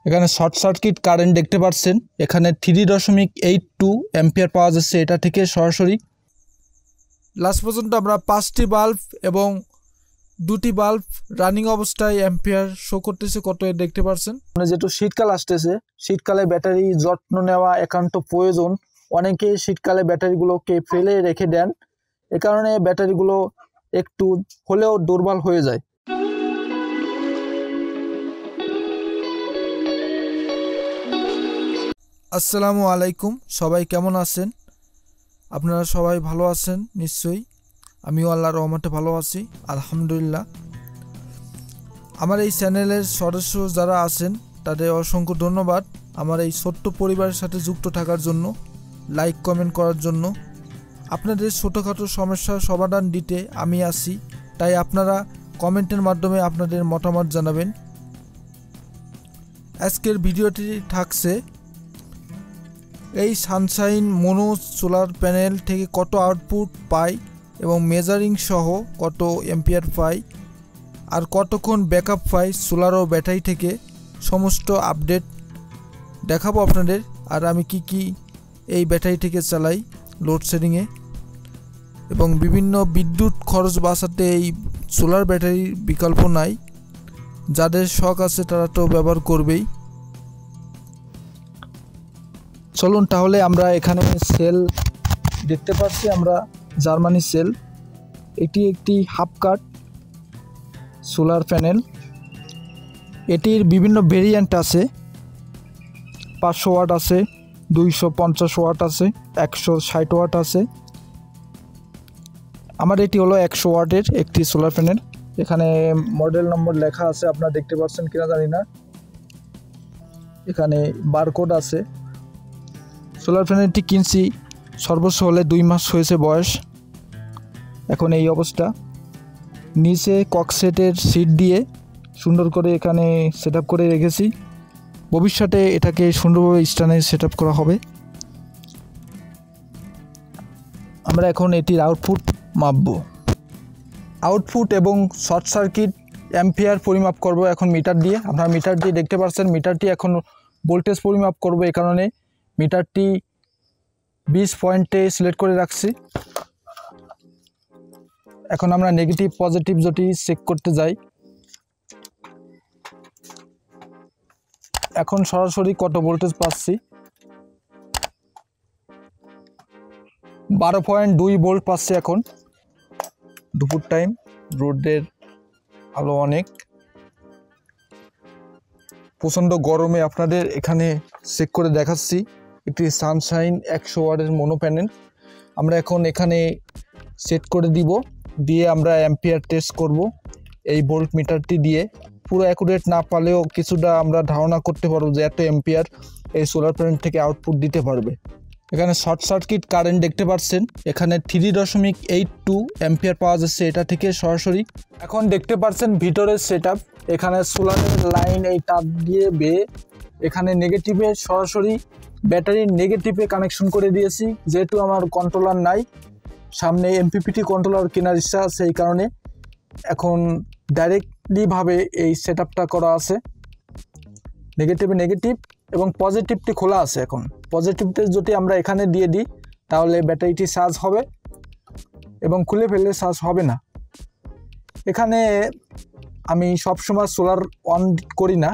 এখানে short circuit current দেখতে পাচ্ছেন। এখানে 3.82 অ্যাম্পিয়ার পাওয়া যাচ্ছে এটা থেকে সরাসরি। লাস্ট পর্যন্ত আমরা 5টি বাল্ব এবং 2টি বাল্ব রানিং অবস্থায় অ্যাম্পিয়ার শো করতেছে কত দেখতে পাচ্ছেন। যেহেতু শীতকাল আসতেছে, শীতকালে ব্যাটারি যত্ন নেওয়া একান্ত প্রয়োজন। অনেকে শীতকালে ব্যাটারিগুলোকে ফেলে রেখে দেন, এ কারণে ব্যাটারিগুলো একটু হলেও দুর্বল হয়ে যায়। আসসালামু আলাইকুম, সবাই কেমন আছেন? আপনারা সবাই ভালো আছেন নিশ্চয়ই। আমিও আল্লাহর রহমতে ভালো আছি, আলহামদুলিল্লাহ। আমার এই চ্যানেলের সদস্য যারা আছেন তাদের অসংখ্য ধন্যবাদ আমার এই ছোট্ট পরিবারের সাথে যুক্ত থাকার জন্য, লাইক কমেন্ট করার জন্য। আপনাদের ছোটোখাটো সমস্যার সমাধান দিতে আমি আছি, তাই আপনারা কমেন্টের মাধ্যমে আপনাদের মতামত জানাবেন। আজকের ভিডিওটি থাকছে এই সানশাইন মোনো সোলার প্যানেল থেকে কত আউটপুট পাই এবং মেজারিং সহ কত অ্যাম্পিয়ার পাই আর কতক্ষণ ব্যাকআপ পাই সোলার ও ব্যাটারি থেকে, সমস্ত আপডেট দেখাবো আপনাদের। আর আমি কি এই ব্যাটারি থেকে চালাই লোডশেডিংয়ে এবং বিভিন্ন বিদ্যুৎ খরচ বাঁচাতে এই সোলার ব্যাটারির বিকল্প নাই। যাদের শখ আছে তারা তো ব্যবহার করবেই। চলুন তাহলে আমরা এখানে সেল দেখতে পাচ্ছি, আমরা জার্মানি সেল। এটি একটি হাফ কাট সোলার প্যানেল। এটির বিভিন্ন ভেরিয়েন্ট আছে, 500 ওয়াট আছে, 250 ওয়াট আছে, 160 ওয়াট আছে। আমার এটি হলো 100 ওয়াটের একটি সোলার প্যানেল। এখানে মডেল নম্বর লেখা আছে, আপনারা দেখতে পাচ্ছেন কিনা জানি না। এখানে বারকোড আছে। সোলার প্যানেলটি কিনছি সর্বোচ্চ হলে 2 মাস হয়েছে বয়স। এখন এই অবস্থা। নিচে ককসেটের সিট দিয়ে সুন্দর করে এখানে সেট আপ করে রেখেছি। ভবিষ্যতে এটাকে সুন্দরভাবে স্ট্যান্ডে সেট আপ করা হবে। আমরা এখন এটির আউটপুট মাপব। আউটপুট এবং শর্ট সার্কিট অ্যাম্পিয়ার পরিমাপ করব এখন মিটার দিয়ে। আপনারা মিটার দিয়ে দেখতে পাচ্ছেন মিটারটি এখন ভোল্টেজ পরিমাপ করব, এই কারণে মিটারটি 20 পয়েন্টে সিলেক্ট করে রাখছি। এখন আমরা নেগেটিভ পজিটিভ যেটি চেক করতে যাই। এখন সরাসরি কত ভোল্টেজ পাচ্ছি, 12.2 ভোল্ট পাচ্ছি এখন। দুপুর টাইম, রোদের আলো অনেক, প্রচণ্ড গরমে আপনাদের এখানে চেক করে দেখাচ্ছি। একটি সানশাইন 100 ওয়াটের মোনো প্যানেল আমরা এখন এখানে সেট করে দিব, দিয়ে আমরা অ্যাম্পিয়ার টেস্ট করব এই ভোল্ট মিটারটি দিয়ে। পুরো অ্যাকুরেট না পারলেও কিছুটা আমরা ধারণা করতে পারবো যে এত অ্যাম্পিয়ার এই সোলার প্যানেল থেকে আউটপুট দিতে পারবে। এখানে শর্ট সার্কিট কারেন্ট দেখতে পাচ্ছেন। এখানে 3.82 অ্যাম্পিয়ার পাওয়া যাচ্ছে এটা থেকে সরাসরি। এখন দেখতে পাচ্ছেন ভিতরের সেট আপ। এখানে সোলারের লাইন এই তার দিয়ে বেয়ে এখানে নেগেটিভে সরাসরি ব্যাটারির নেগেটিভে কানেকশন করে দিয়েছি। যেহেতু আমার কন্ট্রোলার নাই, সামনে এমপিপিটি কন্ট্রোলার কেনার ইচ্ছা আছে, এই কারণে এখন ডাইরেক্টলিভাবে এই সেট আপটা করা আছে। নেগেটিভে নেগেটিভ এবং পজিটিভটি খোলা আছে। এখন পজিটিভতে যদি আমরা এখানে দিয়ে দিই তাহলে ব্যাটারিটি চার্জ হবে এবং খুলে ফেললে চার্জ হবে না। এখানে আমি সবসময় সোলার অন করি না,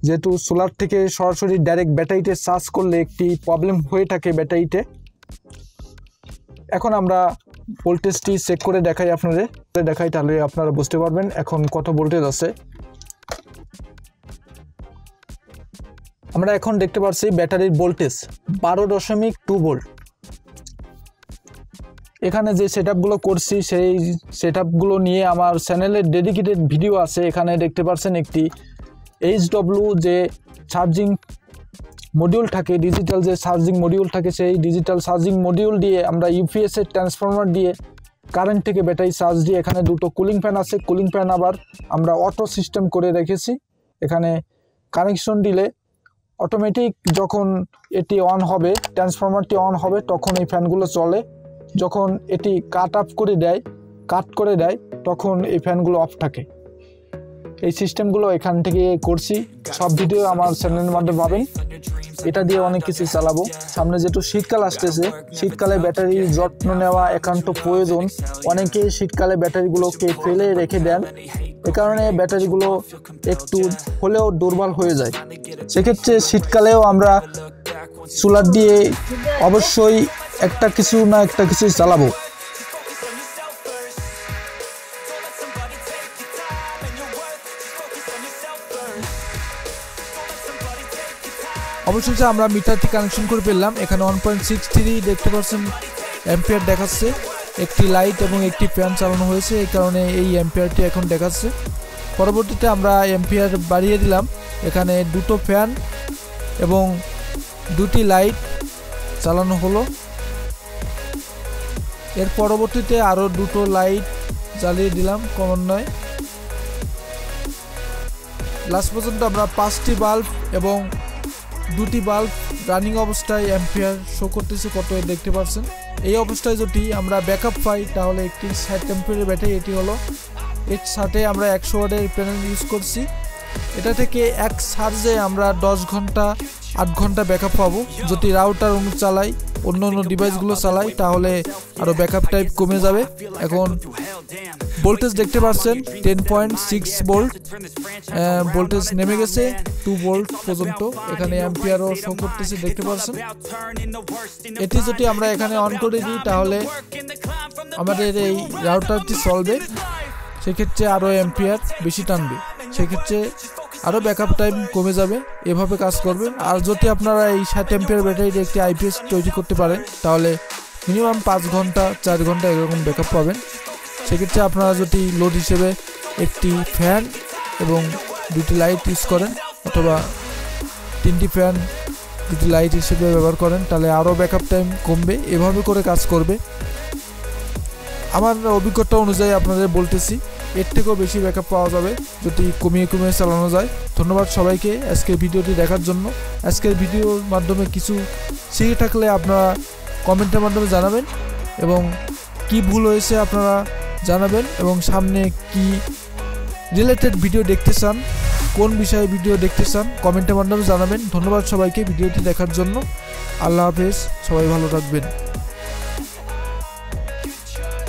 যেহেতু সোলার থেকে সরাসরি ডাইরেক্ট ব্যাটারিতে চার্জ করলে একটি প্রবলেম হয়ে থাকে ব্যাটারিতে। এখন আমরা ভোল্টেজটি চেক করে দেখাই তাহলে আপনারা বুঝতে পারবেন এখন কত ভোল্টেজ আছে। আমরা এখন দেখতে পাচ্ছি ব্যাটারির ভোল্টেজ 12.2 ভোল্ট। এখানে যে সেট আপগুলো করছি সেই সেট আপগুলো নিয়ে আমার চ্যানেলের ডেডিকেটেড ভিডিও আছে। এখানে দেখতে পাচ্ছেন একটি HW যে চার্জিং মডিউল থাকে, ডিজিটাল যে চার্জিং মডিউল থাকে, সেই ডিজিটাল চার্জিং মডিউল দিয়ে আমরা ইউপিএসের ট্রান্সফরমার দিয়ে কারেন্ট থেকে ব্যাটারি চার্জ দিয়ে। এখানে দুটো কুলিং ফ্যান আছে, কুলিং ফ্যান আবার আমরা অটো সিস্টেম করে রেখেছি। এখানে কানেকশন দিলে অটোমেটিক যখন এটি অন হবে, ট্রান্সফরমারটি অন হবে, তখন এই ফ্যানগুলো চলে। যখন এটি কাট করে দেয় তখন এই ফ্যানগুলো অফ থাকে। এই সিস্টেমগুলো এখান থেকে করছি, সব ভিডিও আমার চ্যানেলের মাধ্যমে পাবেন। এটা দিয়ে অনেক কিছু চালাবো। সামনে যেহেতু শীতকাল আসতেছে, শীতকালে ব্যাটারির যত্ন নেওয়া একান্ত প্রয়োজন। অনেকে শীতকালে ব্যাটারিগুলোকে ফেলে রেখে দেন, এ কারণে ব্যাটারিগুলো একটু হলেও দুর্বল হয়ে যায়। সেক্ষেত্রে শীতকালেও আমরা সোলার দিয়ে অবশ্যই একটা কিছু না একটা কিছু চালাবো। অবশেষে আমরা মিটারটি কানেকশন করে ফেললাম। এখানে 1.63 দেখতে পাচ্ছেন অ্যাম্পিয়ার দেখাচ্ছে। একটি লাইট এবং একটি ফ্যান চালানো হয়েছে, এই কারণে এই অ্যাম্পিয়ারটি এখন দেখাচ্ছে। পরবর্তীতে আমরা অ্যাম্পিয়ার বাড়িয়ে দিলাম। এখানে দুটো ফ্যান এবং দুটি লাইট চালানো হলো। এর পরবর্তীতে আরও দুটো লাইট জ্বালিয়ে দিলাম ক্রমান্বয়ে। লাস্ট পর্যন্ত আমরা 5টি বাল্ব এবং দুটি বাল্ব রানিং অবস্থায় অ্যাম্পিয়ার শো করতেছে কত দেখতে পাচ্ছেন। এই অবস্থায় যদি আমরা ব্যাকআপ পাই তাহলে একটি 60 অ্যাম্পিয়ারের ব্যাটারি এটি হলো। এর সাথে আমরা 100 ওয়াটের প্যানেল ইউজ করছি। এটা থেকে এক চার্জে আমরা 10 ঘন্টা 8 ঘন্টা ব্যাকআপ পাবো। যদি রাউটার চালাই, অন্য ডিভাইসগুলো চালাই তাহলে আরও ব্যাকআপ টাইপ কমে যাবে। এখন ভোল্টেজ দেখতে পাচ্ছেন 10.6 ভোল্ট, ভোল্টেজ নেমে গেছে 2 ভোল্ট পর্যন্ত। এখানে অ্যাম্পিয়ারও শো করতেছে দেখতে পাচ্ছেন। এটি যদি আমরা এখানে অন করে দিই তাহলে আমাদের এই রাউটারটি চলবে, সেক্ষেত্রে আরও অ্যাম্পিয়ার বেশি টানবে, সেক্ষেত্রে আরও ব্যাকআপ টাইম কমে যাবে। এভাবে কাজ করবে। আর যদি আপনারা এই 60 অ্যাম্পিয়ার ব্যাটারির একটি আইপিএস তৈরি করতে পারেন তাহলে মিনিমাম 5 ঘন্টা 4 ঘন্টা এরকম ব্যাকআপ পাবেন। সেক্ষেত্রে আপনারা যদি লোড হিসেবে একটি ফ্যান এবং দুটি লাইট ইউজ করেন অথবা 3টি ফ্যান 2টি লাইট হিসেবে ব্যবহার করেন তাহলে আরও ব্যাকআপ টাইম কমবে। এভাবে করে কাজ করবে। আমার অভিজ্ঞতা অনুযায়ী আপনাদের বলতেছি, এর থেকেও বেশি ব্যাকআপ পাওয়া যাবে যদি কমিয়ে চালানো যায়। ধন্যবাদ সবাইকে আজকের ভিডিওটি দেখার জন্য। আজকের ভিডিওর মাধ্যমে কিছু শিখে থাকলে আপনারা কমেন্টের মাধ্যমে জানাবেন এবং কি ভুল হয়েছে আপনারা জানাবেন এবং সামনে কি রিলেটেড ভিডিও দেখতে চান, কোন বিষয়ে ভিডিও দেখতে চান কমেন্টের মাধ্যমে জানাবেন। ধন্যবাদ সবাইকে ভিডিওটি দেখার জন্য। আল্লাহ হাফেজ, সবাই ভালো থাকবেন।